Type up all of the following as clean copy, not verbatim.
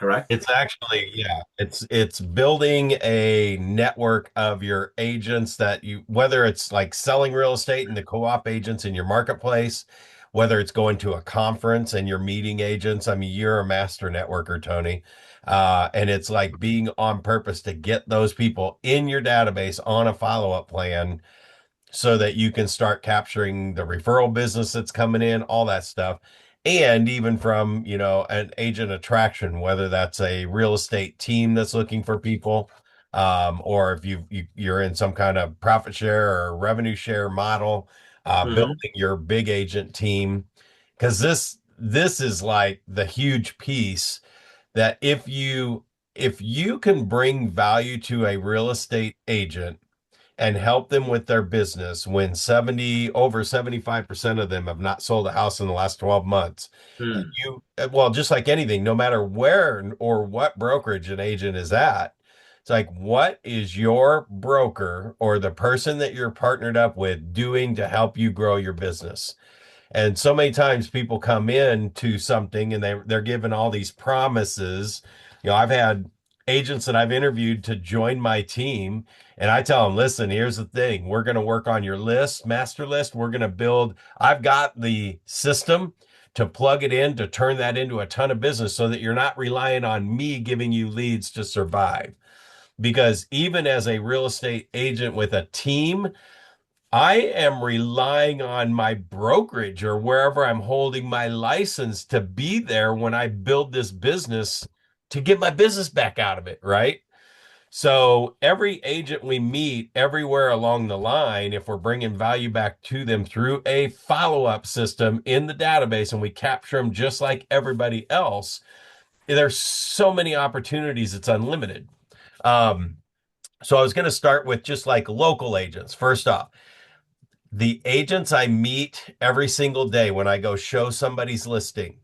correct? It's actually, yeah, it's building a network of your agents that you, whether it's like selling real estate and the co-op agents in your marketplace, whether it's going to a conference and you're meeting agents. I mean, you're a master networker, Tony. And it's like being on purpose to get those people in your database on a follow-up plan so that you can start capturing the referral business that's coming in, all that stuff. And even from, an agent attraction, whether that's a real estate team that's looking for people, or if you're in some kind of profit share or revenue share model, Hmm. building your big agent team. Because this is like the huge piece that if you can bring value to a real estate agent and help them with their business when over 75% of them have not sold a house in the last 12 months. And Hmm. well, just like anything, no matter where or what brokerage an agent is at, it's like, what is your broker or the person that you're partnered up with doing to help you grow your business? And so many times people come in to something and they're given all these promises. I've had agents that I've interviewed to join my team, and I tell them, listen, here's the thing. We're going to work on your list, master list. We're going to build, I've got the system to plug it in to turn that into a ton of business so that you're not relying on me giving you leads to survive. Because even as a real estate agent with a team, I am relying on my brokerage or wherever I'm holding my license to be there when I build this business to get my business back out of it, right? So every agent we meet everywhere along the line, if we're bringing value back to them through a follow-up system in the database and we capture them just like everybody else, there's so many opportunities, it's unlimited. Um, so I was going to start with just like local agents. First off, the agents I meet every single day when I go show somebody's listing,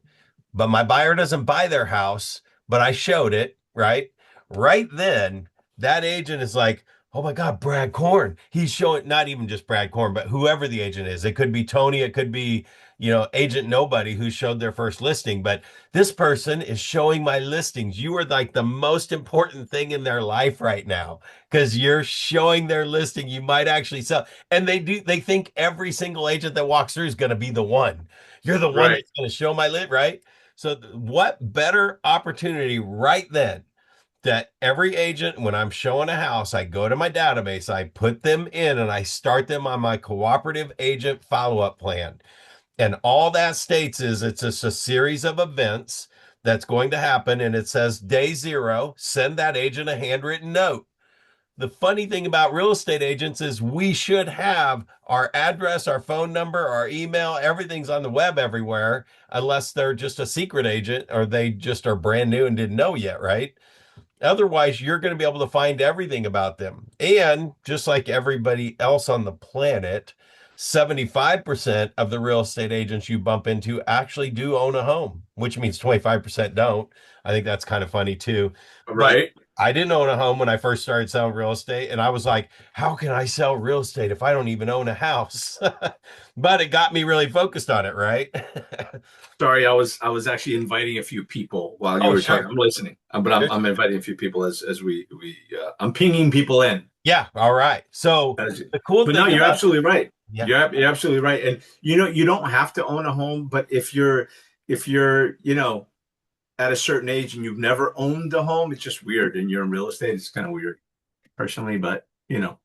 but my buyer doesn't buy their house, but I showed it, right? Right then, that agent is like, oh my God, Brad Korn. He's showing, not even just Brad Korn, but whoever the agent is. It could be Tony, it could be, Agent Nobody who showed their first listing, but this person is showing my listings. You are like the most important thing in their life right now because you're showing their listing. You might actually sell. And they think every single agent that walks through is going to be the one. You're the one Right. that's going to show my lit, right? So what better opportunity right then that every agent, when I'm showing a house, I go to my database, I put them in and I start them on my cooperative agent follow-up plan. And all that states is it's just a series of events that's going to happen. And it says day zero, send that agent a handwritten note. The funny thing about real estate agents is we should have our address, our phone number, our email, everything's on the web everywhere, unless they're just a secret agent or they just are brand new and didn't know yet, right? Otherwise, you're going to be able to find everything about them. And just like everybody else on the planet, 75% of the real estate agents you bump into actually do own a home, which means 25% don't. I think that's kind of funny too. But Right. I didn't own a home when I first started selling real estate. And I was like, how can I sell real estate if I don't even own a house? But it got me really focused on it, right? Sorry, I was actually inviting a few people while you Oh, were talking. sure. I'm listening, but I'm Sure. I'm inviting a few people as we I'm pinging people in. Yeah. All right. So As, the cool but no, thing you're about, absolutely right. yeah. You're absolutely right. And you don't have to own a home, but if you're at a certain age and you've never owned a home, it's just weird. And you're in real estate, it's kind of weird personally, but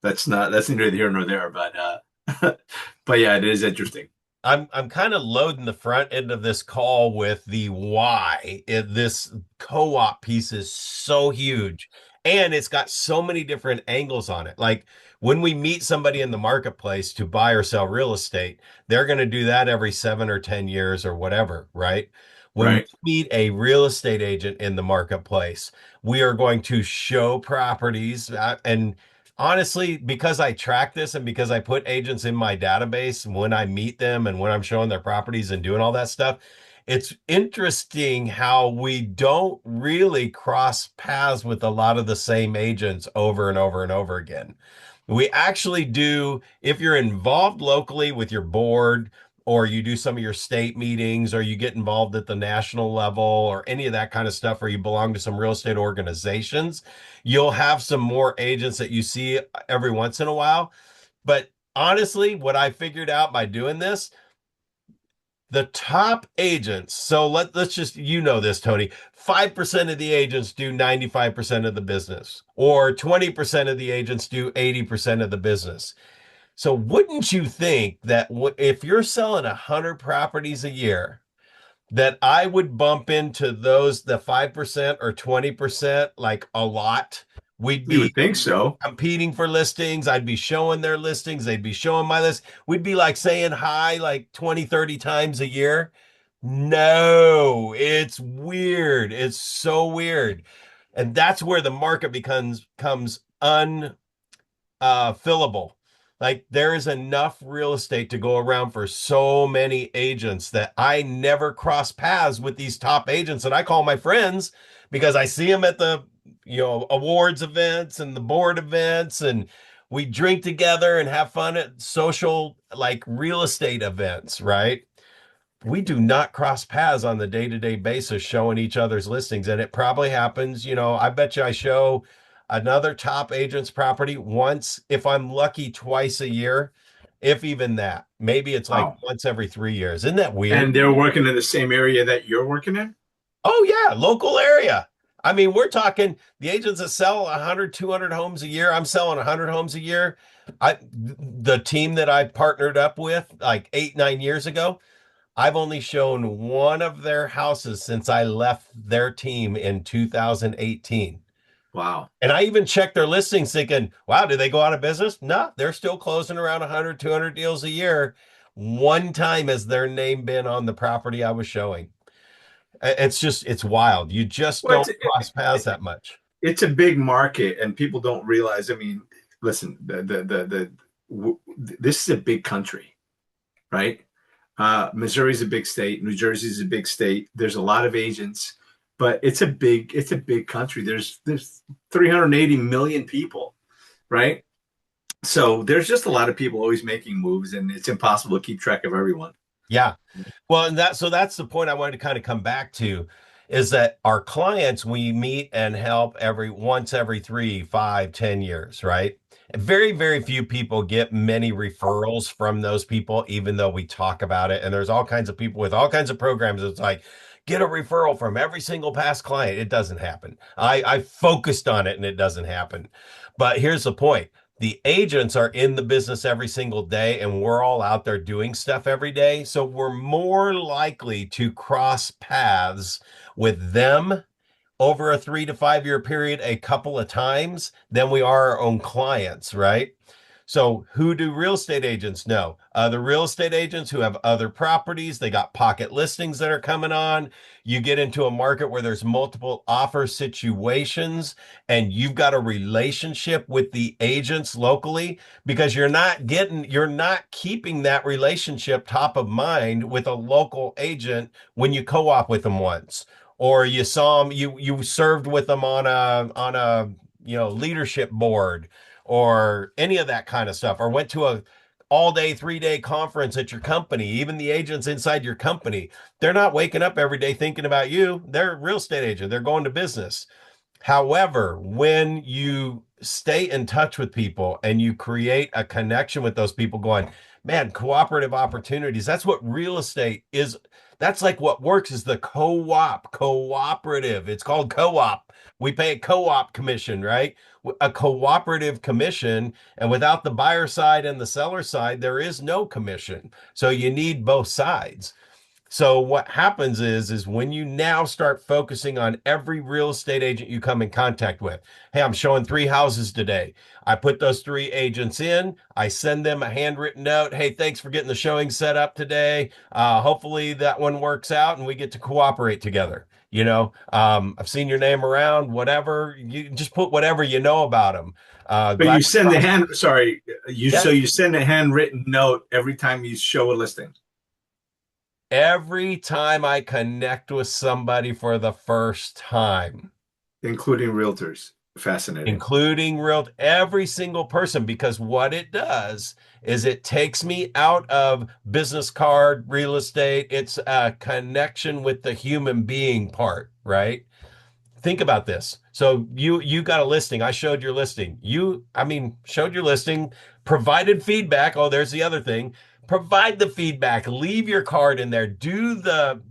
that's neither here nor there. But but yeah, it is interesting. I'm kind of loading the front end of this call with the why this co-op piece is so huge and it's got so many different angles on it. Like when we meet somebody in the marketplace to buy or sell real estate, they're going to do that every 7 or 10 years or whatever, right? When we Right. meet a real estate agent in the marketplace, we are going to show properties and honestly, because I track this and because I put agents in my database when I meet them and when I'm showing their properties and doing all that stuff, it's interesting how we don't really cross paths with a lot of the same agents over and over and over again. We actually do, if you're involved locally with your board or you do some of your state meetings, or you get involved at the national level, or any of that kind of stuff, or you belong to some real estate organizations, you'll have some more agents that you see every once in a while. But honestly, what I figured out by doing this, the top agents, so let's just, you know this, Tony, 5% of the agents do 95% of the business, or 20% of the agents do 80% of the business. So wouldn't you think that if you're selling 100 properties a year, that I would bump into those, the 5% or 20%, like a lot? We'd You be would think so. competing for listings. I'd be showing their listings. They'd be showing my list. We'd be like saying hi like 20, 30 times a year. No, it's weird. It's so weird. And that's where the market comes fillable. Like there is enough real estate to go around for so many agents that I never cross paths with these top agents that I call my friends because I see them at the, awards events and the board events, and we drink together and have fun at social like real estate events, right? We do not cross paths on the day-to-day basis showing each other's listings. And it probably happens, I bet you I show another top agent's property once, if I'm lucky, twice a year, if even that. Maybe it's like Wow. once every 3 years. Isn't that And weird? they're working in the same area that you're working in? Oh, yeah, local area. I mean, we're talking the agents that sell 100, 200 homes a year. I'm selling 100 homes a year. The team that I partnered up with like 8, 9 years ago, I've only shown one of their houses since I left their team in 2018. Wow. And I even checked their listings thinking, wow, did they go out of business? No, they're still closing around 100, 200 deals a year. One time has their name been on the property I was showing. It's wild. You just Well, don't cross paths that much. it's a big market, and people don't realize. I mean, listen, this is a big country, right? Missouri's a big state. New Jersey's a big state. There's a lot of agents, but it's a big country. There's 380 million people, right? So there's just a lot of people always making moves, and it's impossible to keep track of everyone. Yeah. Well, and that's the point I wanted to kind of come back to is that our clients we meet and help every 3, 5, 10 years, right? And very, very few people get many referrals from those people, even though we talk about it. And there's all kinds of people with all kinds of programs. It's like, get a referral from every single past client. It doesn't happen. I focused on it and it doesn't happen. But here's the point. The agents are in the business every single day and we're all out there doing stuff every day. So we're more likely to cross paths with them over a 3 to 5 year period a couple of times than we are our own clients, right? So, who do real estate agents know? The real estate agents who have other properties, they got pocket listings that are coming on. You get into a market where there's multiple offer situations and you've got a relationship with the agents locally because you're not keeping that relationship top of mind with a local agent when you co-op with them once or you saw them, you served with them on a leadership board or any of that kind of stuff, or went to a all day, 3 day conference at your company, even the agents inside your company, they're not waking up every day thinking about you. They're a real estate agent. They're going to business. However, when you stay in touch with people and you create a connection with those people going, man, cooperative opportunities, that's what real estate is. That's like what works is the cooperative. It's called co-op. We pay a co-op commission, right? A cooperative commission. And without the buyer side and the seller side, there is no commission. So you need both sides. So what happens is when you now start focusing on every real estate agent you come in contact with. Hey, I'm showing 3 houses today. I put those 3 agents in. I send them a handwritten note. Hey, thanks for getting the showing set up today. Hopefully that one works out and we get to cooperate together. I've seen your name around, whatever. You just put whatever you know about them. But Glad you we send the crossed. hand, sorry, Yeah. you send a handwritten note every time you show a listing, Every time I connect with somebody for the first time. including realtors. Fascinating. including real every single person, because what it does is it takes me out of business card real estate. It's a connection with the human being part, right? Think about this. So you got a listing. I showed your listing. Showed your listing, provided feedback. Oh, there's the other thing. Provide the feedback. Leave your card in there. Do the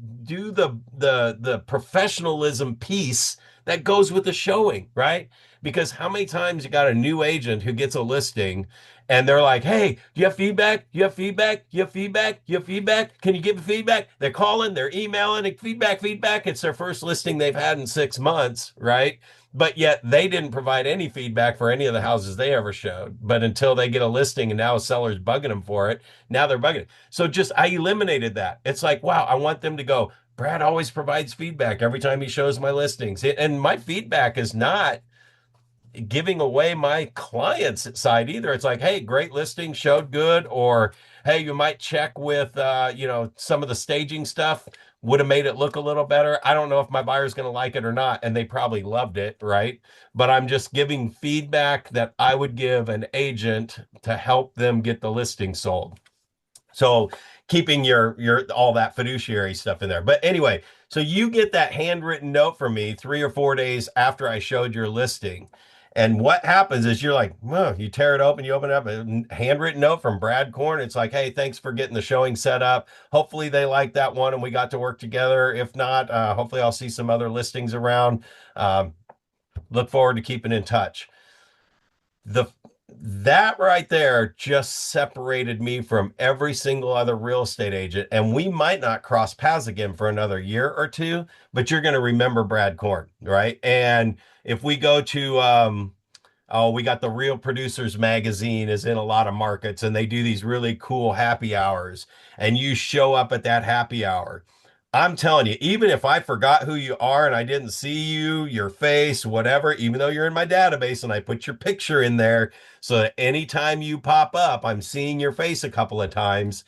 professionalism piece that goes with the showing, right? Because how many times you got a new agent who gets a listing and they're like, "Hey, do you have feedback? You have feedback? You have feedback? You have feedback? Can you give feedback?" They're calling, they're emailing, and feedback, feedback. It's their first listing they've had in 6 months, right? But yet they didn't provide any feedback for any of the houses they ever showed. But until they get a listing and now a seller's bugging them for it, now they're bugging it. So just I eliminated that. It's like, wow, I want them to go, Brad always provides feedback every time he shows my listings. And my feedback is not giving away my client's side either. It's like, hey, great listing, showed good, or hey, you might check with some of the staging stuff would have made it look a little better. I don't know if my buyer's going to like it or not, and they probably loved it, right? But I'm just giving feedback that I would give an agent to help them get the listing sold. So keeping your all that fiduciary stuff in there. But anyway, so you get that handwritten note from me 3 or 4 days after I showed your listing. And what happens is you're like, well, you tear it open, you open it up, a handwritten note from Brad Korn. It's like, hey, thanks for getting the showing set up. Hopefully they like that one and we got to work together. If not, hopefully I'll see some other listings around. Um, Look forward to keeping in touch. The That right there just separated me from every single other real estate agent, and we might not cross paths again for another year or two, but you're going to remember Brad Korn, right? And if we go to oh, we got the Real Producers magazine is in a lot of markets and they do these really cool happy hours, and you show up at that happy hour. I'm telling you, even if I forgot who you are and I didn't see you, your face, whatever, even though you're in my database and I put your picture in there so that anytime you pop up, I'm seeing your face a couple of times.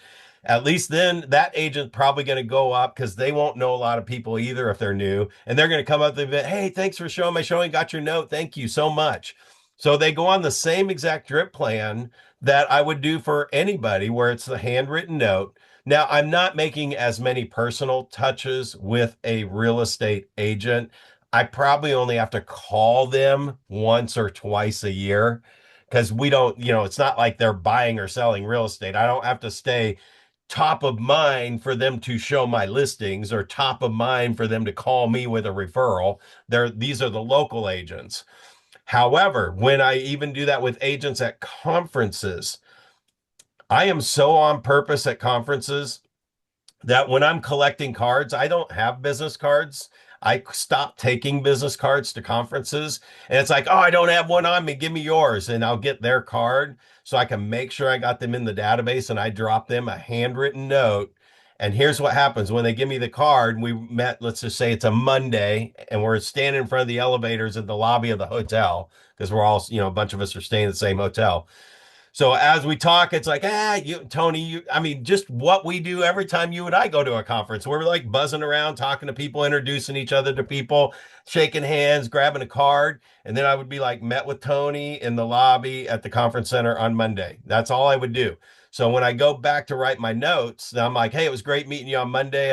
At least then that agent's probably going to go up because they won't know a lot of people either if they're new. And they're going to come up and be, hey, thanks for showing my showing. Got your note. Thank you so much. So they go on the same exact drip plan that I would do for anybody where it's the handwritten note. Now, I'm not making as many personal touches with a real estate agent. I probably only have to call them once or twice a year because we don't, it's not like they're buying or selling real estate. I don't have to stay top of mind for them to show my listings or top of mind for them to call me with a referral. These are the local agents. However, when I even do that with agents at conferences, I am so on purpose at conferences that when I'm collecting cards, I don't have business cards. I stopped taking business cards to conferences. And it's like, oh, I don't have one on me. Give me yours. And I'll get their card so I can make sure I got them in the database and I drop them a handwritten note. And here's what happens when they give me the card. We met, let's just say it's a Monday, and we're standing in front of the elevators in the lobby of the hotel because we're all, a bunch of us are staying in the same hotel. So as we talk, it's like, Tony, just what we do every time you and I go to a conference. We're like buzzing around, talking to people, introducing each other to people, shaking hands, grabbing a card. And then I would be like, met with Tony in the lobby at the conference center on Monday. That's all I would do. So when I go back to write my notes, I'm like, hey, it was great meeting you on Monday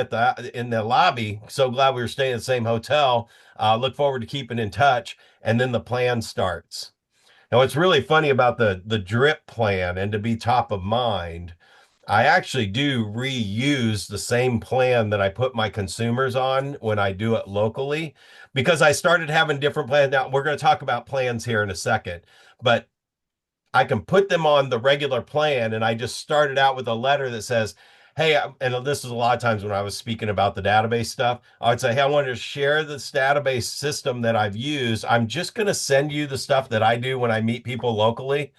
in the lobby. So glad we were staying in the same hotel. Look forward to keeping in touch. And then the plan starts. Now, what's really funny about the drip plan and to be top of mind, I actually do reuse the same plan that I put my consumers on when I do it locally because I started having different plans. Now, we're going to talk about plans here in a second, but I can put them on the regular plan. And I just started out with a letter that says, hey, and this is a lot of times when I was speaking about the database stuff, I would say, hey, I wanted to share this database system that I've used. I'm just going to send you the stuff that I do when I meet people locally.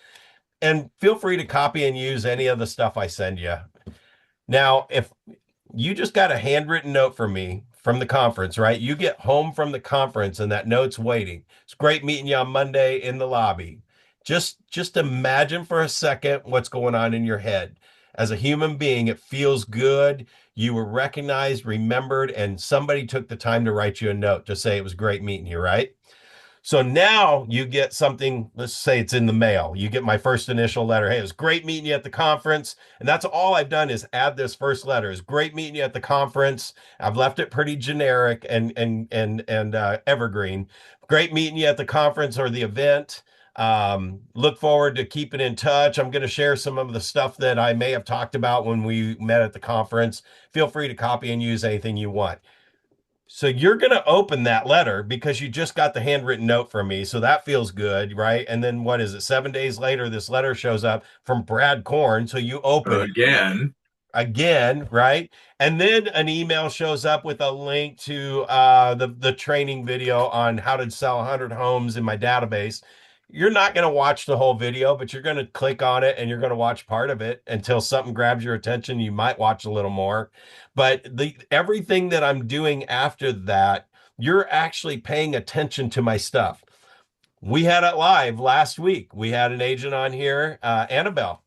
And feel free to copy and use any of the stuff I send you. Now, if you just got a handwritten note from me from the conference, right? You get home from the conference and that note's waiting. It's great meeting you on Monday in the lobby. Just imagine for a second what's going on in your head. As a human being, it feels good. You were recognized, remembered, and somebody took the time to write you a note to say it was great meeting you, right? So now you get something, let's say it's in the mail. You get my first initial letter. Hey, it was great meeting you at the conference. And that's all I've done is add this first letter. It's great meeting you at the conference. I've left it pretty generic and evergreen. Great meeting you at the conference or the event. Look forward to keeping in touch. I'm going to share some of the stuff that I may have talked about when we met at the conference. Feel free to copy and use anything you want. So you're going to open that letter because you just got the handwritten note from me. So that feels good, right? And then what is it? 7 days later, this letter shows up from Brad Korn. So you open it Again. again, right? And then an email shows up with a link to the training video on how to sell 100 homes in my database. You're not going to watch the whole video, but you're going to click on it and you're going to watch part of it until something grabs your attention. You might watch a little more, but the everything that I'm doing after that, you're actually paying attention to my stuff. We had it live last week. We had an agent on here, Annabelle,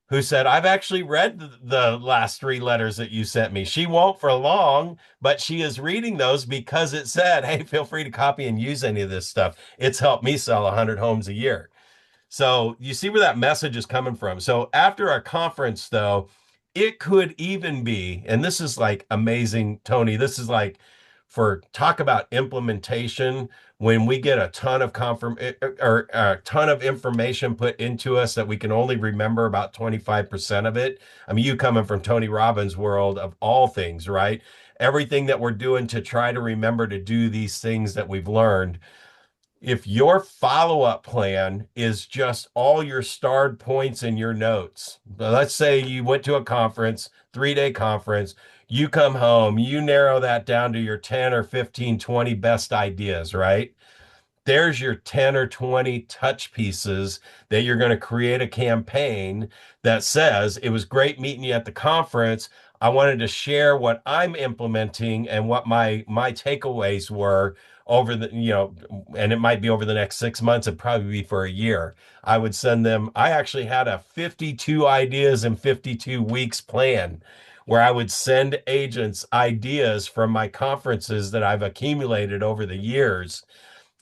who said, I've actually read the last three letters that you sent me. She won't for long, but she is reading those because it said, hey, feel free to copy and use any of this stuff. It's helped me sell 100 homes a year. So you see where that message is coming from. So after our conference, though, it could even be, and this is like amazing, Tony. This is like for talk about implementation when we get a ton of confirm or a ton of information put into us that we can only remember about 25% of it. I mean, you coming from Tony Robbins' world of all things, right? Everything that we're doing to try to remember to do these things that we've learned, if your follow-up plan is just all your starred points in your notes, let's say you went to a conference, 3-day conference, you come home, you narrow that down to your 10 or 15, 20 best ideas, right? There's your 10 or 20 touch pieces that you're going to create a campaign that says, it was great meeting you at the conference. I wanted to share what I'm implementing and what my takeaways were over the, and it might be over the next 6 months, it'd probably be for a year. I would send them, I actually had a 52 ideas in 52 weeks plan where I would send agents ideas from my conferences that I've accumulated over the years,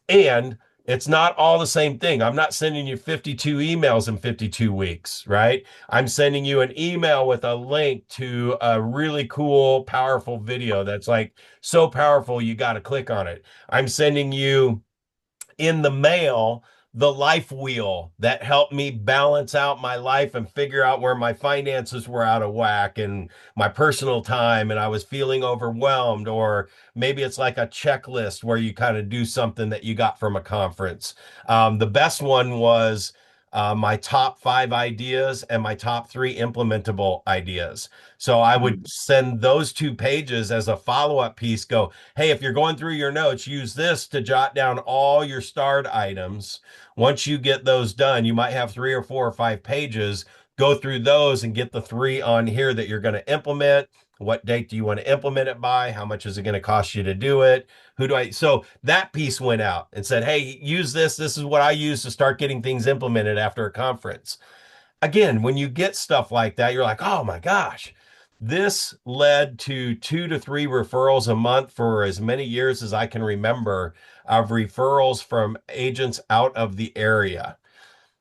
and it's not all the same thing. I'm not sending you 52 emails in 52 weeks, right? I'm sending you an email with a link to a really cool, powerful video that's like so powerful, you got to click on it. I'm sending you in the mail the life wheel that helped me balance out my life and figure out where my finances were out of whack and my personal time and I was feeling overwhelmed. Or maybe it's like a checklist where you kind of do something that you got from a conference. The best one was my top 5 ideas and my top 3 implementable ideas. So I would send those 2 pages as a follow-up piece. Go, hey, if you're going through your notes, use this to jot down all your starred items. Once you get those done, you might have 3 or 4 or 5 pages. Go through those and get the 3 on here that you're going to implement. What date do you want to implement it by? How much is it going to cost you to do it? Who do I? So that piece went out and said, hey, use this. This is what I use to start getting things implemented after a conference. Again, when you get stuff like that, you're like, oh my gosh, this led to 2 to 3 referrals a month for as many years as I can remember of referrals from agents out of the area.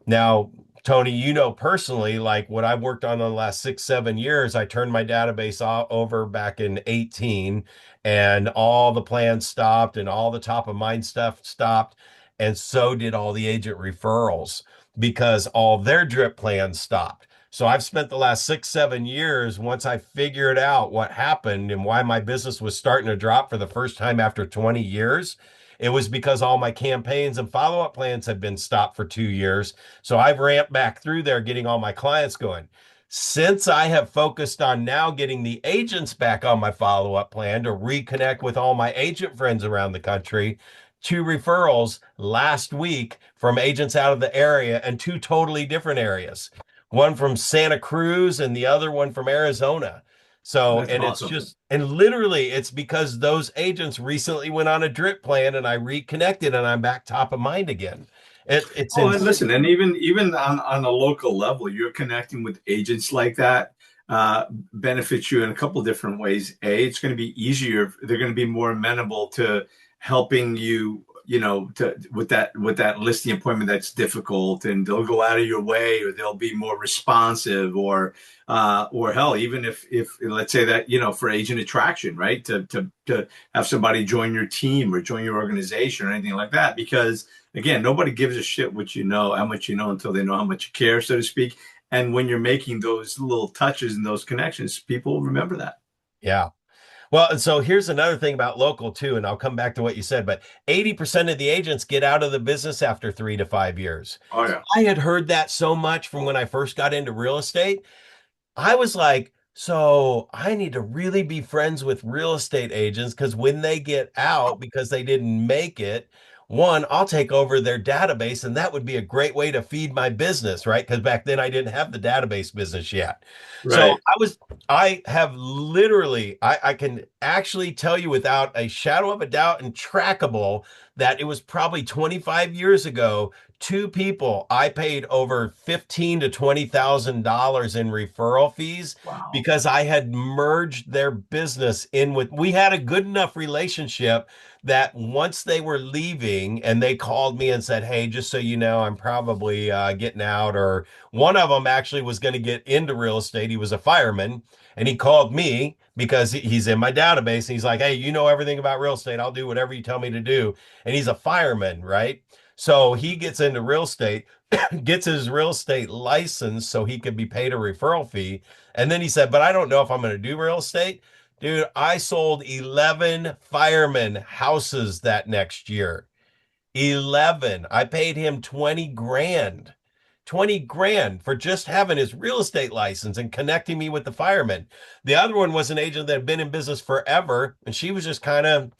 Now, Tony, you know personally, like what I've worked on the last 6, 7 years, I turned my database over back in 18 and all the plans stopped and all the top of mind stuff stopped. And so did all the agent referrals because all their drip plans stopped. So I've spent the last 6, 7 years, once I figured out what happened and why my business was starting to drop for the first time after 20 years. It was because all my campaigns and follow-up plans had been stopped for 2 years. So I've ramped back through there, getting all my clients going. Since I have focused on now getting the agents back on my follow-up plan to reconnect with all my agent friends around the country, 2 referrals last week from agents out of the area and 2 totally different areas. One from Santa Cruz and the other one from Arizona. So, That's and it's awesome. just, and literally it's because those agents recently went on a drip plan and I reconnected and I'm back top of mind again. It's Oh, and insane. listen, and even on a local level, you're connecting with agents like that benefits you in a couple different ways. A, it's going to be easier. They're going to be more amenable to helping you with that listing appointment that's difficult, and they'll go out of your way, or they'll be more responsive, or hell, even if let's say that, for agent attraction, right? To have somebody join your team or join your organization or anything like that, because again, nobody gives a shit what you know, how much you know, until they know how much you care, so to speak. And when you're making those little touches and those connections, people remember that. Yeah. Well, and so here's another thing about local too, and I'll come back to what you said, but 80% of the agents get out of the business after 3 to 5 years. Oh yeah. I had heard that so much from when I first got into real estate. I was like, so I need to really be friends with real estate agents because when they get out because they didn't make it, one, I'll take over their database and that would be a great way to feed my business, right? Because back then I didn't have the database business yet. So Right. I have literally, I can actually tell you without a shadow of a doubt and trackable that it was probably 25 years ago, two people I paid over 15 to $20,000 in referral fees Wow. because I had merged their business in with, we had a good enough relationship that once they were leaving and they called me and said, "Hey, just so you know, I'm probably getting out," or one of them actually was going to get into real estate. He was a fireman and he called me because he's in my database and he's like, "Hey, you know everything about real estate. I'll do whatever you tell me to do." And he's a fireman, right? So he gets into real estate, gets his real estate license so he could be paid a referral fee. And then he said, "But I don't know if I'm going to do real estate." Dude, I sold 11 firemen houses that next year. 11. I paid him 20 grand. 20 grand for just having his real estate license and connecting me with the firemen. The other one was an agent that had been in business forever, and she was just kind of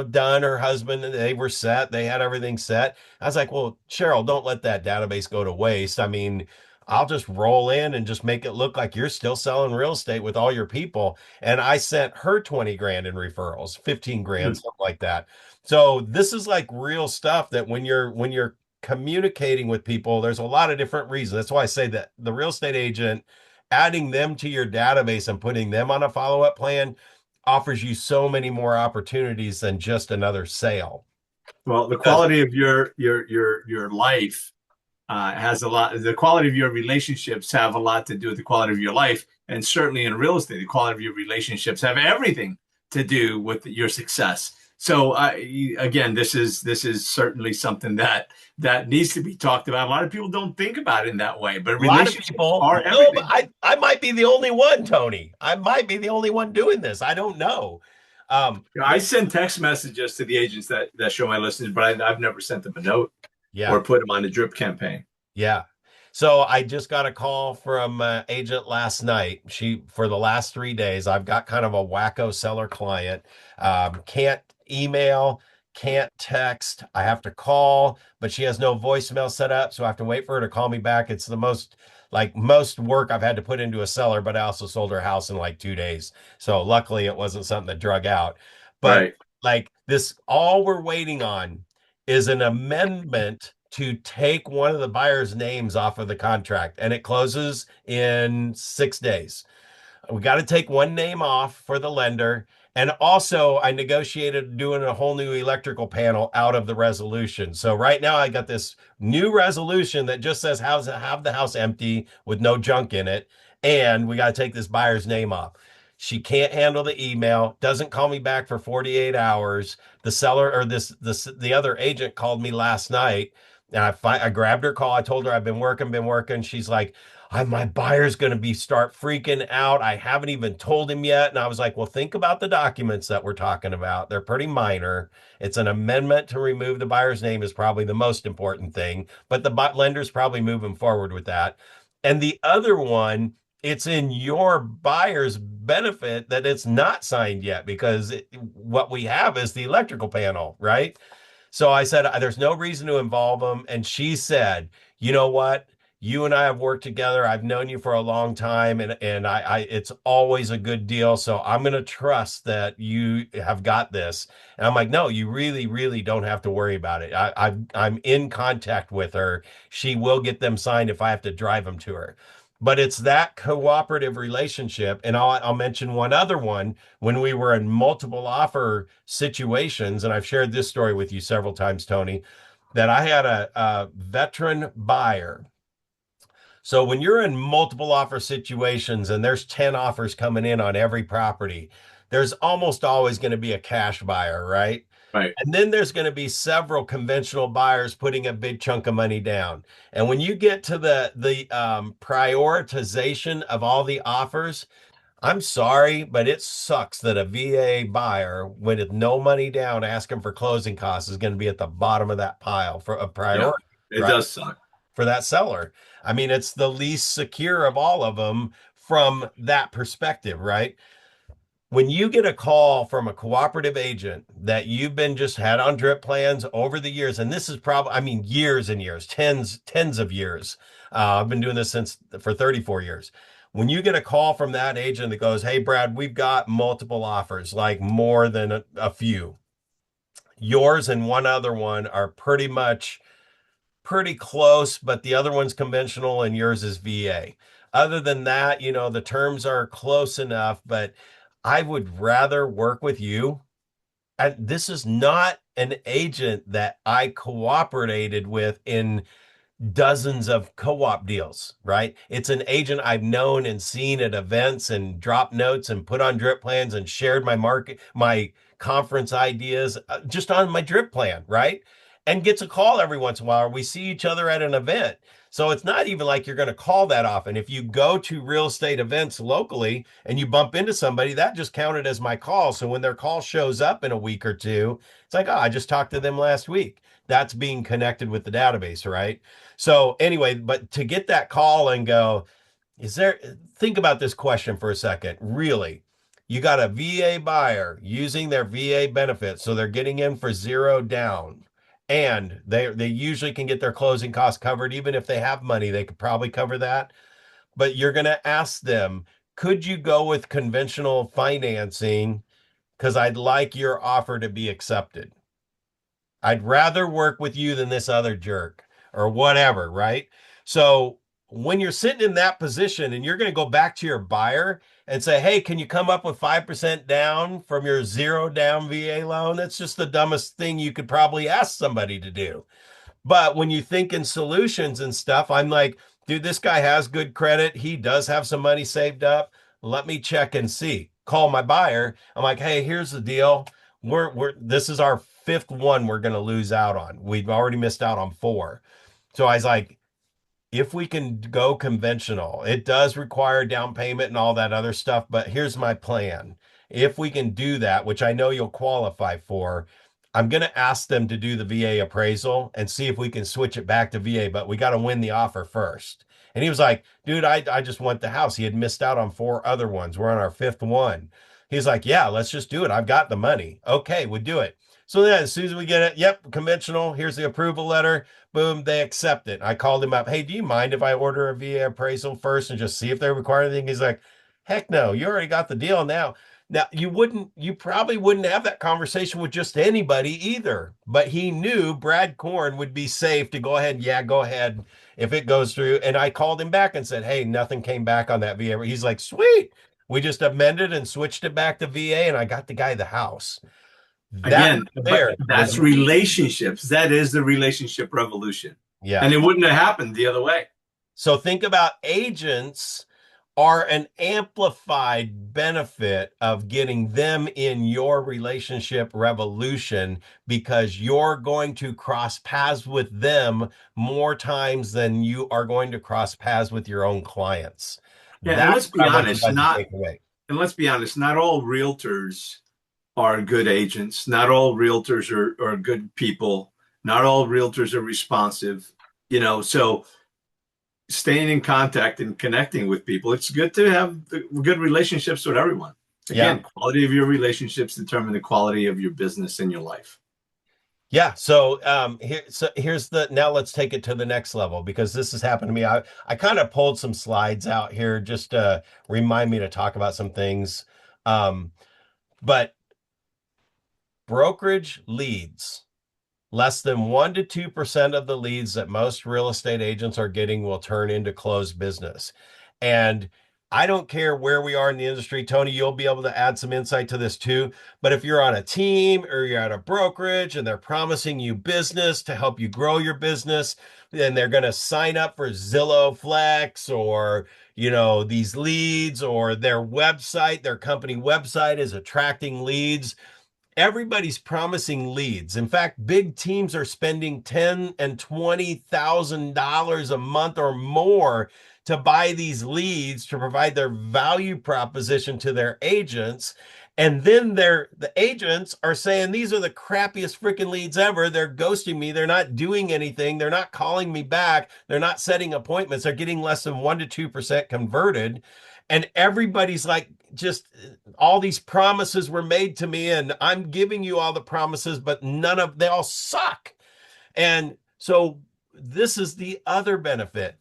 done. Her husband, they were set. They had everything set. I was like, well, Cheryl, don't let that database go to waste. I mean, I'll just roll in and just make it look like you're still selling real estate with all your people. And I sent her 20 grand in referrals, 15 grand, Hmm. something like that. So this is like real stuff that when you're communicating with people, there's a lot of different reasons. That's why I say that the real estate agent, adding them to your database and putting them on a follow-up plan offers you so many more opportunities than just another sale. Well, the Because quality of your life has a lot. The quality of your relationships have a lot to do with the quality of your life, and certainly in real estate, the quality of your relationships have everything to do with your success. So, again, this is certainly something that needs to be talked about. A lot of people don't think about it in that way, but a lot of relationships people, are no, but everything. I might be the only one, Tony. I might be the only one doing this. I don't know. I send text messages to the agents that show my listings, but I've never sent them a note Yeah. or put them on the drip campaign. Yeah. So I just got a call from agent last night. For the last 3 days, I've got kind of a wacko seller client. Can't email, can't text. I have to call, but she has no voicemail set up. So I have to wait for her to call me back. It's the most work I've had to put into a seller, but I also sold her house in like 2 days. So luckily it wasn't something that drug out. But Right. like this, all we're waiting on is an amendment to take one of the buyer's names off of the contract, and it closes in 6 days. We got to take one name off for the lender. And also, I negotiated doing a whole new electrical panel out of the resolution. So right now, I got this new resolution that just says have the house empty with no junk in it. And we got to take this buyer's name off. She can't handle the email, doesn't call me back for 48 hours. The seller or the other agent called me last night and I grabbed her call. I told her I've been working. She's like, my buyer's going to be start freaking out. I haven't even told him yet. And I was like, well, think about the documents that we're talking about. They're pretty minor. It's an amendment to remove the buyer's name is probably the most important thing, but the lender's probably moving forward with that. And the other one, it's in your buyer's benefit that it's not signed yet because what we have is the electrical panel, right? So I said, there's no reason to involve them. And she said, you know what? You and I have worked together. I've known you for a long time, and it's always a good deal. So I'm going to trust that you have got this. And I'm like, no, you really, really don't have to worry about it. I'm in contact with her. She will get them signed if I have to drive them to her. But it's that cooperative relationship. And I'll mention one other one when we were in multiple offer situations. And I've shared this story with you several times, Tony, that I had a veteran buyer. So when you're in multiple offer situations and there's 10 offers coming in on every property, there's almost always going to be a cash buyer, right? Right. And then there's going to be several conventional buyers putting a big chunk of money down. And when you get to the prioritization of all the offers, I'm sorry, but it sucks that a VA buyer with no money down asking for closing costs is going to be at the bottom of that pile for a Yeah. priority, It right? does suck. For that seller. I mean, it's the least secure of all of them from that perspective, right? When you get a call from a cooperative agent that you've been just had on drip plans over the years, and this is probably, I mean, years and years, tens of years. I've been doing this since for 34 years. When you get a call from that agent that goes, "Hey, Brad, we've got multiple offers, like more than a few. Yours and one other one are pretty close, but the other one's conventional and yours is VA. Other than that, the terms are close enough, but I would rather work with you. And this is not an agent that I cooperated with in dozens of co-op deals, right? It's an agent I've known and seen at events and dropped notes and put on drip plans and shared my conference ideas just on my drip plan, right? And gets a call every once in a while. Or we see each other at an event. So it's not even like you're going to call that often. If you go to real estate events locally and you bump into somebody, that just counted as my call. So when their call shows up in a week or two, it's like, oh, I just talked to them last week. That's being connected with the database, right? So anyway, but to get that call and go, think about this question for a second. Really, you got a VA buyer using their VA benefits, so they're getting in for zero down. And they usually can get their closing costs covered. Even if they have money, they could probably cover that. But you're going to ask them, could you go with conventional financing? Because I'd like your offer to be accepted. I'd rather work with you than this other jerk or whatever, right? So when you're sitting in that position and you're going to go back to your buyer and say, "Hey, can you come up with 5% down from your zero down VA loan?" That's just the dumbest thing you could probably ask somebody to do. But when you think in solutions and stuff, I'm like, dude, this guy has good credit. He does have some money saved up. Let me check and see. Call my buyer. I'm like, hey, here's the deal. This is our fifth one we're going to lose out on. We've already missed out on four. So I was like, if we can go conventional, it does require down payment and all that other stuff, but here's my plan. If we can do that, which I know you'll qualify for, I'm going to ask them to do the VA appraisal and see if we can switch it back to VA, but we got to win the offer first. And he was like, dude, I just want the house. He had missed out on four other ones. We're on our fifth one. He's like, yeah, let's just do it. I've got the money. Okay, we do it. So then as soon as we get it, yep, conventional, here's the approval letter. Boom, they accept it. I called him up. Hey, do you mind if I order a VA appraisal first and just see if they require anything? He's like, heck no, you already got the deal now. Now you probably wouldn't have that conversation with just anybody either. But he knew Brad Korn would be safe to go ahead. Yeah, go ahead if it goes through. And I called him back and said, hey, nothing came back on that VA. He's like, sweet. We just amended and switched it back to VA, and I got the guy the house. That Again, but there was that's relationships. That is the relationship revolution. yeah. And it wouldn't have happened the other way. So think about agents are an amplified benefit of getting them in your relationship revolution because you're going to cross paths with them more times than you are going to cross paths with your own clients. Yeah, and That's let's what be I want you honest, guys to not take away. and let's be honest, not all realtors are good agents. Not all realtors are good people. Not all realtors are responsive. So staying in contact and connecting with people, it's good to have good relationships with everyone. Yeah. Again, quality of your relationships determine the quality of your business and your life. Yeah, so here's the now let's take it to the next level because this has happened to me. I kind of pulled some slides out here just to remind me to talk about some things. Um, but brokerage leads, less than 1 to 2% of the leads that most real estate agents are getting will turn into closed business. And I don't care where we are in the industry. Tony, you'll be able to add some insight to this too. But if you're on a team or you're at a brokerage and they're promising you business to help you grow your business, then they're going to sign up for Zillow Flex or, these leads, or their website, their company website is attracting leads. Everybody's promising leads. In fact, big teams are spending $10 and $20,000 a month or more to buy these leads to provide their value proposition to their agents. And then the agents are saying these are the crappiest freaking leads ever. They're ghosting me. They're not doing anything. They're not calling me back. They're not setting appointments. They're getting less than 1% to 2% converted. And everybody's like, just all these promises were made to me, and I'm giving you all the promises, but they all suck. And so this is the other benefit.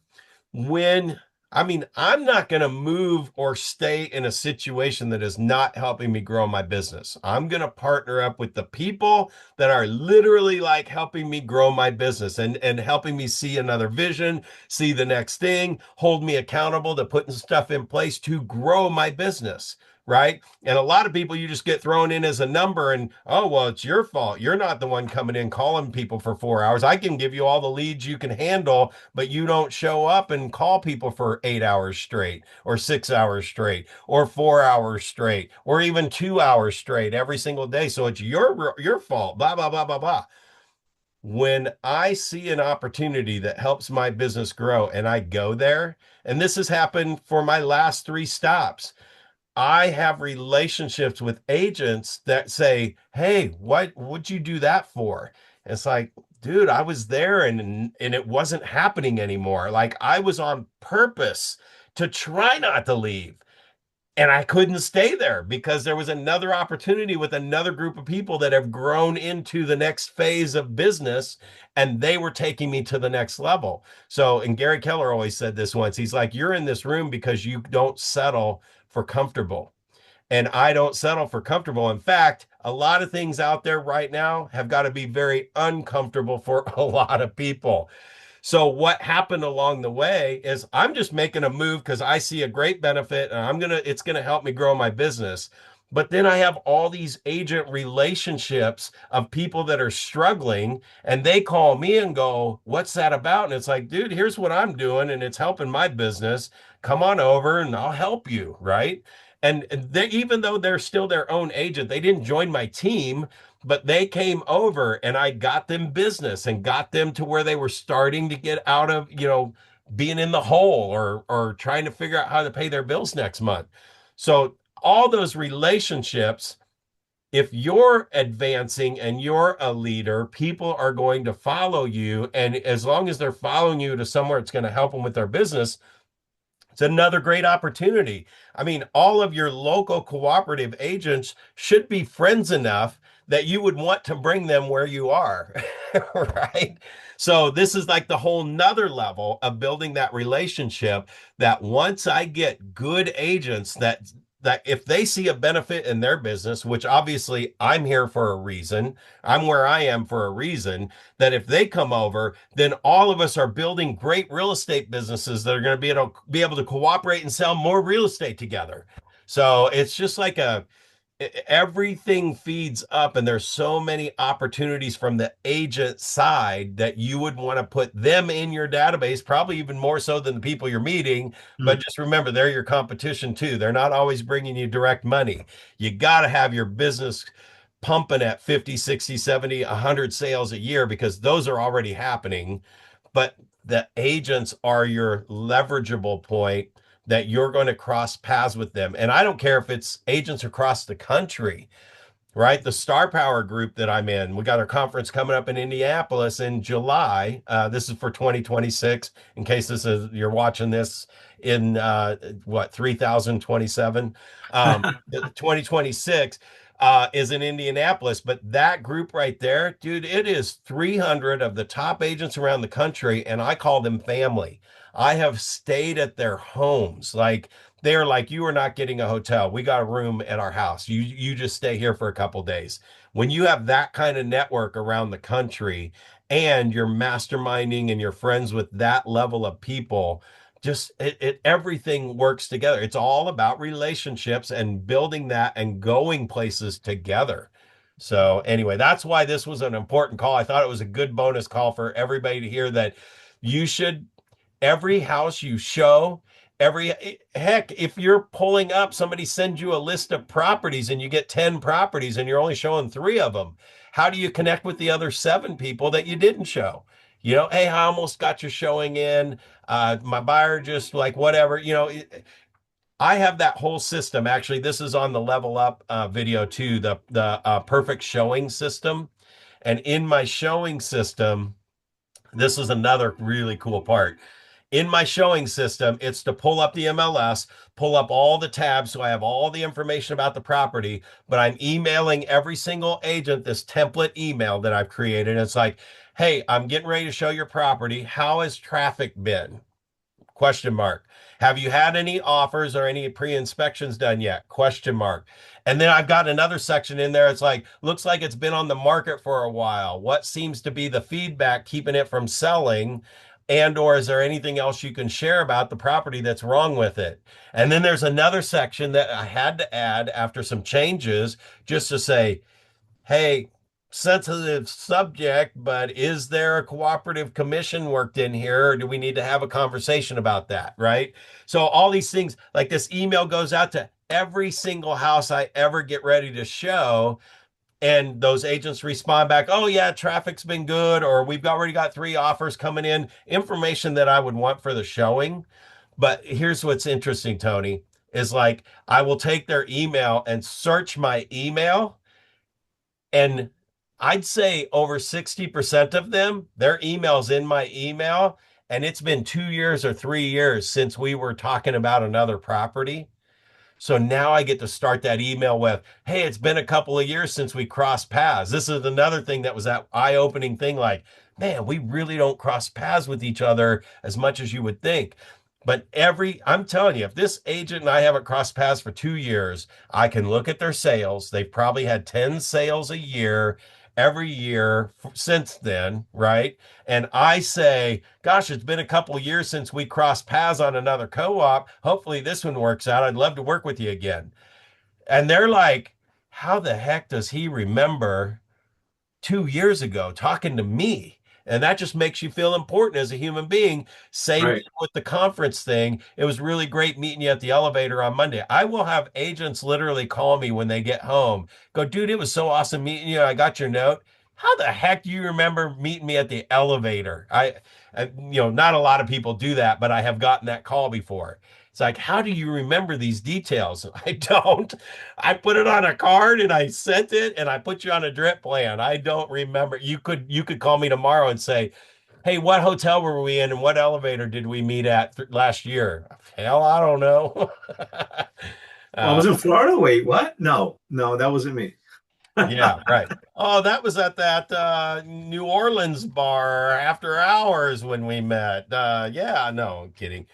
When I'm not going to move or stay in a situation that is not helping me grow my business. I'm going to partner up with the people that are literally like helping me grow my business and helping me see another vision, see the next thing, hold me accountable to putting stuff in place to grow my business. Right. And a lot of people, you just get thrown in as a number and, oh, well, it's your fault. You're not the one coming in calling people for 4 hours. I can give you all the leads you can handle, but you don't show up and call people for 8 hours straight or 6 hours straight or 4 hours straight or even 2 hours straight every single day. So it's your fault, blah, blah, blah, blah, blah. When I see an opportunity that helps my business grow and I go there, and this has happened for my last 3 stops. I have relationships with agents that say, "Hey, what would you do that for?" And it's like, dude, I was there and it wasn't happening anymore. Like I was on purpose to try not to leave. And I couldn't stay there because there was another opportunity with another group of people that have grown into the next phase of business, and they were taking me to the next level. So, and Gary Keller always said this once. He's like, "You're in this room because you don't settle for comfortable." And I don't settle for comfortable. In fact, a lot of things out there right now have got to be very uncomfortable for a lot of people. So what happened along the way is I'm just making a move because I see a great benefit and it's gonna help me grow my business. But then I have all these agent relationships of people that are struggling and they call me and go, "What's that about?" And it's like, dude, here's what I'm doing and it's helping my business. Come on over and I'll help you, right? And they, even though they're still their own agent, they didn't join my team, but they came over and I got them business and got them to where they were starting to get out of, being in the hole or trying to figure out how to pay their bills next month. So all those relationships, if you're advancing and you're a leader, people are going to follow you. And as long as they're following you to somewhere it's going to help them with their business, it's another great opportunity. I mean, all of your local cooperative agents should be friends enough that you would want to bring them where you are, right? So this is like the whole nother level of building that relationship that once I get good agents that if they see a benefit in their business, which obviously I'm here for a reason, I'm where I am for a reason, that if they come over, then all of us are building great real estate businesses that are going to be able to cooperate and sell more real estate together. So it's just like everything feeds up, and there's so many opportunities from the agent side that you would want to put them in your database, probably even more so than the people you're meeting. But Mm. just remember, they're your competition too. They're not always bringing you direct money. You got to have your business pumping at 50, 60, 70, 100 sales a year because those are already happening. But the agents are your leverageable point that you're going to cross paths with them. And I don't care if it's agents across the country, right? The Star Power group that I'm in, we got our conference coming up in Indianapolis in July. This is for 2026. In case you're watching this in what 3027, 2026 is in Indianapolis. But that group right there, dude, it is 300 of the top agents around the country, and I call them family. I have stayed at their homes, like they're like, "You are not getting a hotel. We got a room at our house. You just stay here for a couple days." When you have that kind of network around the country and you're masterminding and you're friends with that level of people, just everything works together. It's all about relationships and building that and going places together. So anyway, that's why this was an important call. I thought it was a good bonus call for everybody to hear that you should every house you show, every heck, if you're pulling up, somebody sends you a list of properties and you get 10 properties and you're only showing three of them. How do you connect with the other seven people that you didn't show? Hey, I almost got your showing in. My buyer just like whatever, I have that whole system. Actually, this is on the Level Up video too, the perfect showing system. And in my showing system, this is another really cool part. In my showing system, it's to pull up the MLS, pull up all the tabs so I have all the information about the property, but I'm emailing every single agent this template email that I've created. It's like, hey, I'm getting ready to show your property. How has traffic been? Question mark. Have you had any offers or any pre-inspections done yet? Question mark. And then I've got another section in there. It's like, looks like it's been on the market for a while. What seems to be the feedback keeping it from selling? And or is there anything else you can share about the property that's wrong with it? And then there's another section that I had to add after some changes just to say, hey, sensitive subject, but is there a cooperative commission worked in here? Or do we need to have a conversation about that? Right. So all these things, like this email goes out to every single house I ever get ready to show. And those agents respond back, oh, yeah, traffic's been good, or we've already got three offers coming in, information that I would want for the showing. But here's what's interesting, Tony, is like I will take their email and search my email and I'd say over 60% of them, their email's in my email. And it's been 2 years or 3 years since we were talking about another property. So now I get to start that email with, hey, it's been a couple of years since we crossed paths. This is another thing that was that eye-opening thing like, man, we really don't cross paths with each other as much as you would think. But I'm telling you, if this agent and I haven't crossed paths for 2 years, I can look at their sales. They've probably had 10 sales a year every year since then, right? And I say, gosh, it's been a couple of years since we crossed paths on another co-op. Hopefully this one works out. I'd love to work with you again. And they're like, how the heck does he remember 2 years ago talking to me? And that just makes you feel important as a human being. Same thing Right. with the conference thing. It was really great meeting you at the elevator on Monday. I will have agents literally call me when they get home. Go, dude, it was so awesome meeting you. I got your note. How the heck do you remember meeting me at the elevator? Not a lot of people do that, but I have gotten that call before. It's like, how do you remember these details? I don't. I put it on a card and I sent it and I put you on a drip plan. I don't remember. You could call me tomorrow and say, "Hey, what hotel were we in and what elevator did we meet at last year?" Hell, I don't know. Well, I uh, was in Florida. Wait, what? No, no, that wasn't me. yeah, right. Oh, that was at that New Orleans bar after hours when we met. Yeah, no, I'm kidding.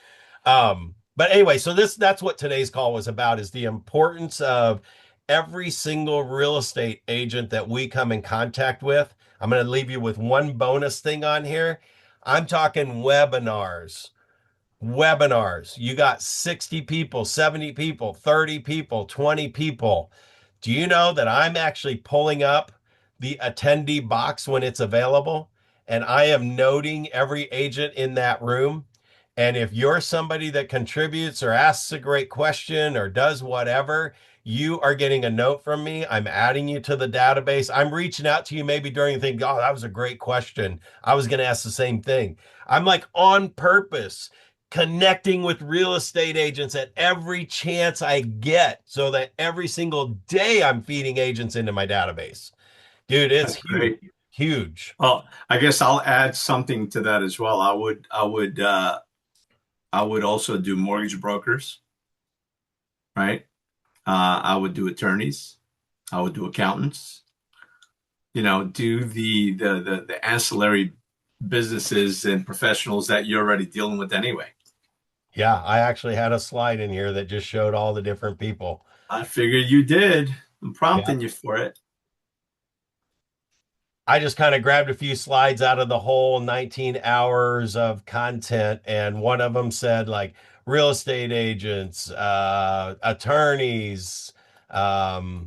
But anyway, so that's what today's call was about is the importance of every single real estate agent that we come in contact with. I'm going to leave you with one bonus thing on here. I'm talking webinars. Webinars. You got 60 people, 70 people, 30 people, 20 people. Do you know that I'm actually pulling up the attendee box when it's available? And I am noting every agent in that room. And if you're somebody that contributes or asks a great question or does whatever, you are getting a note from me. I'm adding you to the database. I'm reaching out to you maybe during the thing. Oh, that was a great question. I was going to ask the same thing. I'm like on purpose connecting with real estate agents at every chance I get so that every single day I'm feeding agents into my database. Dude, it's That's huge, great. huge. Well, I guess I'll add something to that as well. I would also do mortgage brokers, right? I would do attorneys. I would do accountants. Do the ancillary businesses and professionals that you're already dealing with anyway. Yeah, I actually had a slide in here that just showed all the different people. I figured you did. I'm Yeah. prompting you for it. I just kind of grabbed a few slides out of the whole 19 hours of content, and one of them said like real estate agents, attorneys, divorce.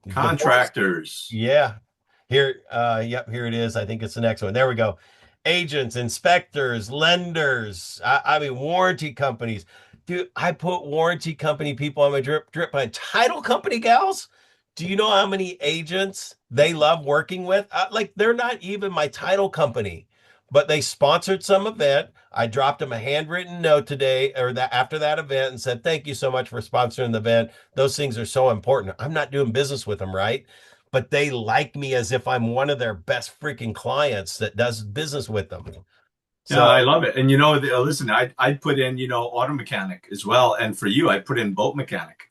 Contractors, Yeah. Here, yep, here it is. I think it's the next one. There we go. Agents, inspectors, lenders, I mean, warranty companies. Dude, I put warranty company people on my drip plan. Title company gals. Do you know how many agents they love working with? Like, they're not even my title company, but they sponsored some event. I dropped them a handwritten note today or that after that event and said, thank you so much for sponsoring the event. Those things are so important. I'm not doing business with them, right? But they like me as if I'm one of their best freaking clients that does business with them. yeah, I So, love it. And listen, I'd put in auto mechanic as well, and for you, I put in boat mechanic.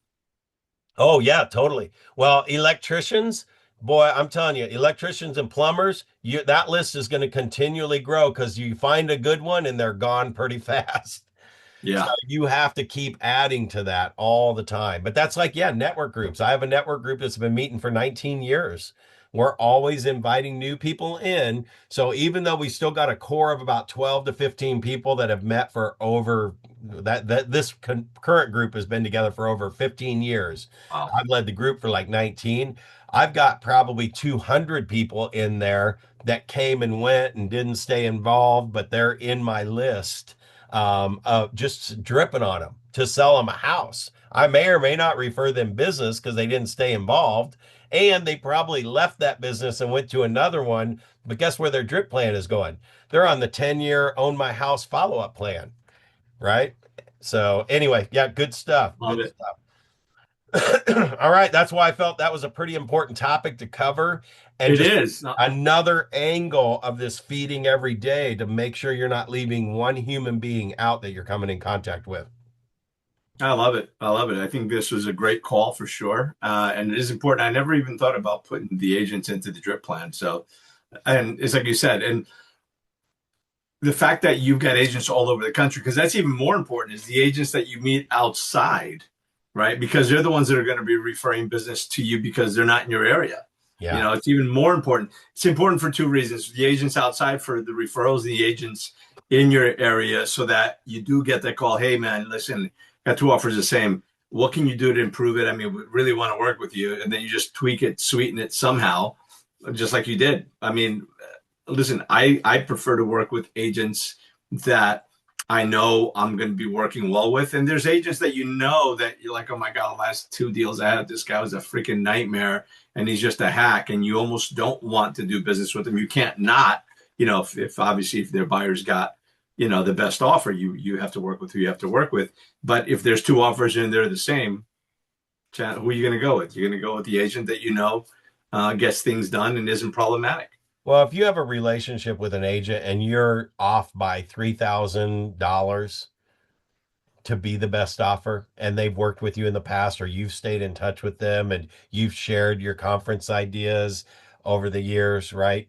oh yeah, totally. Well, electricians, boy, I'm telling you, electricians and plumbers, that list is going to continually grow because you find a good one and they're gone pretty fast. So Yeah. you have to keep adding to that all the time. But that's like, yeah, network groups. I have a network group that's been meeting for 19 years. We're always inviting new people in. So even though we still got a core of about 12 to 15 people that have met for over current group has been together for over 15 years. Wow. I've led the group for like 19. I've got probably 200 people in there that came and went and didn't stay involved, but they're in my list just dripping on them to sell them a house. I may or may not refer them business because they didn't stay involved. And they probably left that business and went to another one. But guess where their drip plan is going? They're on the 10-year own my house follow up plan, right? So, anyway, yeah, good stuff. Love Good it. stuff. All right. That's why I felt that was a pretty important topic to cover. And It just is. another angle of this feeding every day to make sure you're not leaving one human being out that you're coming in contact with. I love it. I love it. I think this was a great call for sure. And it is important. I never even thought about putting the agents into the drip plan. So, and it's like you said, and the fact that you've got agents all over the country, because that's even more important, is the agents that you meet outside, right? Because they're the ones that are going to be referring business to you because they're not in your area. Yeah. It's even more important. It's important for two reasons: the agents outside for the referrals, the agents in your area, so that you do get that call. Hey, man, listen, got two offers the same. What can you do to improve it? I mean, we really want to work with you, and then you just tweak it, sweeten it somehow, just like you did. I mean, listen, I prefer to work with agents that I know I'm going to be working well with. And there's agents that that you're like, oh my God, the last two deals I had, this guy was a freaking nightmare and he's just a hack. And you almost don't want to do business with him. You can't not, if obviously if their buyer's got, the best offer, you have to work with who you have to work with. But if there's two offers and they're the same, who are you going to go with? You're going to go with the agent that gets things done and isn't problematic. Well, if you have a relationship with an agent and you're off by $3,000 to be the best offer, and they've worked with you in the past, or you've stayed in touch with them and you've shared your conference ideas over the years, right?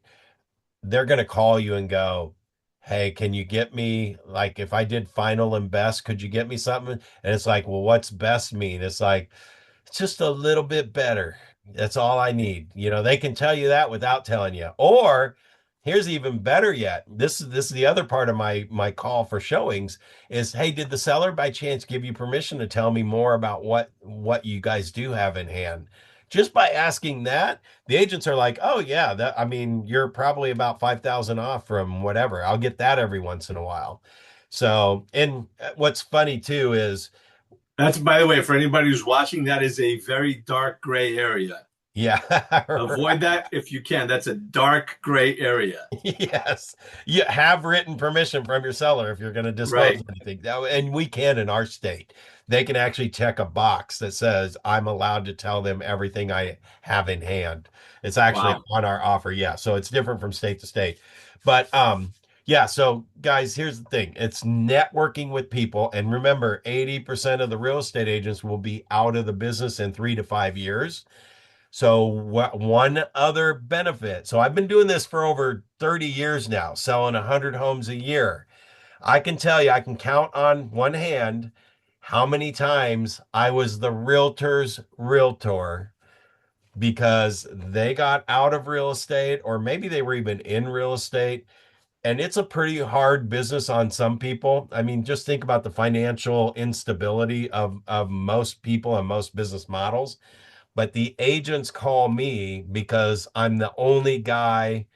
They're going to call you and go, hey, can you get me, like, if I did final and best, could you get me something? And it's like, well, what's best mean? It's like, it's just a little bit better. That's all I need. They can tell you that without telling you. Or here's even better yet. This is the other part of my call for showings is, hey, did the seller by chance give you permission to tell me more about what you guys do have in hand? Just by asking that, the agents are like, oh yeah, that I mean, you're probably about 5,000 off from whatever. I'll get that every once in a while. So, and what's funny too is, That's, by the way, for anybody who's watching, that is a very dark gray area. yeah, Avoid right. that if you can. That's a dark gray area. Yes. You have written permission from your seller if you're going to disclose Right. anything. And we can in our state. They can actually check a box that says, I'm allowed to tell them everything I have in hand. It's actually Wow. on our offer. Yeah. So it's different from state to state. But yeah, so guys, here's the thing. It's networking with people. And remember, 80% of the real estate agents will be out of the business in 3 to 5 years. So one other benefit. So I've been doing this for over 30 years now, selling 100 homes a year. I can tell you, I can count on one hand how many times I was the realtor's realtor because they got out of real estate, or maybe they were even in real estate. And it's a pretty hard business on some people. I mean, just think about the financial instability of most people and most business models. But the agents call me because I'm the only guy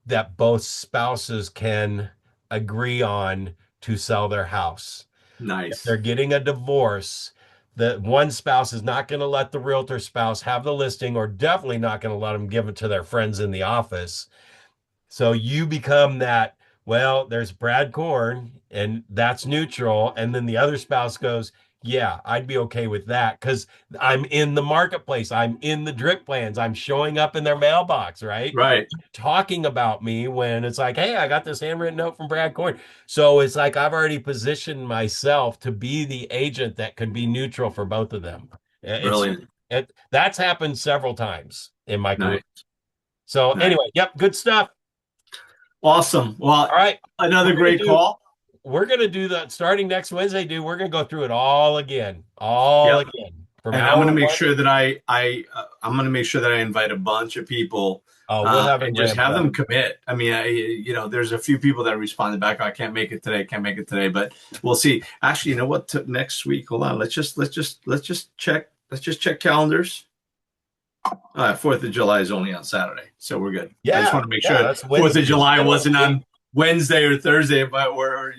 that both spouses can agree on to sell their house. If Nice. they're getting a divorce, the one spouse is not going to let the realtor spouse have the listing, or definitely not going to let them give it to their friends in the office. So you become that, well, there's Brad Korn, and that's neutral. And then the other spouse goes, yeah, I'd be okay with that because I'm in the marketplace. I'm in the drip plans. I'm showing up in their mailbox, right? Right. Talking about me when it's like, hey, I got this handwritten note from Brad Korn. So it's like I've already positioned myself to be the agent that could be neutral for both of them. Brilliant. That's happened several times in my career. Nice. So Nice. anyway, yep, good stuff. Awesome. All Well, right. We're another gonna great do call. we're gonna do that starting next Wednesday, dude. We're gonna go through it all again. All Yep. again. From And I'm going to hour make one. sure that I'm going to make sure that I invite a bunch of people Oh, we'll have it and just ramped have up. them commit. I mean, there's a few people that responded back. I can't make it today. Can't make it today, but we'll see. Actually, you know what? Next week. Hold on. Let's just check. Let's just check calendars. 4th of July is only on Saturday, so we're good. I just Yeah, want to make yeah, sure that's 4th of Wednesday. July Still wasn't okay. on Wednesday or Thursday, but or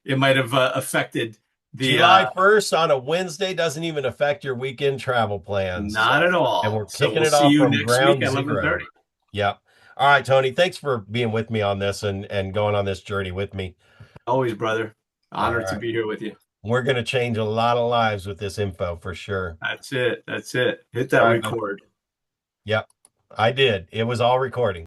it might have affected the July 1st on a Wednesday doesn't even affect your weekend travel plans. not at And all. we're So kicking we'll it see off you from next week ground at 11:30. zero. Yep. All right, Tony. Thanks for being with me on this and going on this journey with me. Always, brother. All Honored to right. be here with you. We're going to change a lot of lives with this info for sure. That's it. That's it. Hit All that right, bud. record. Yep. I did. It was all recording.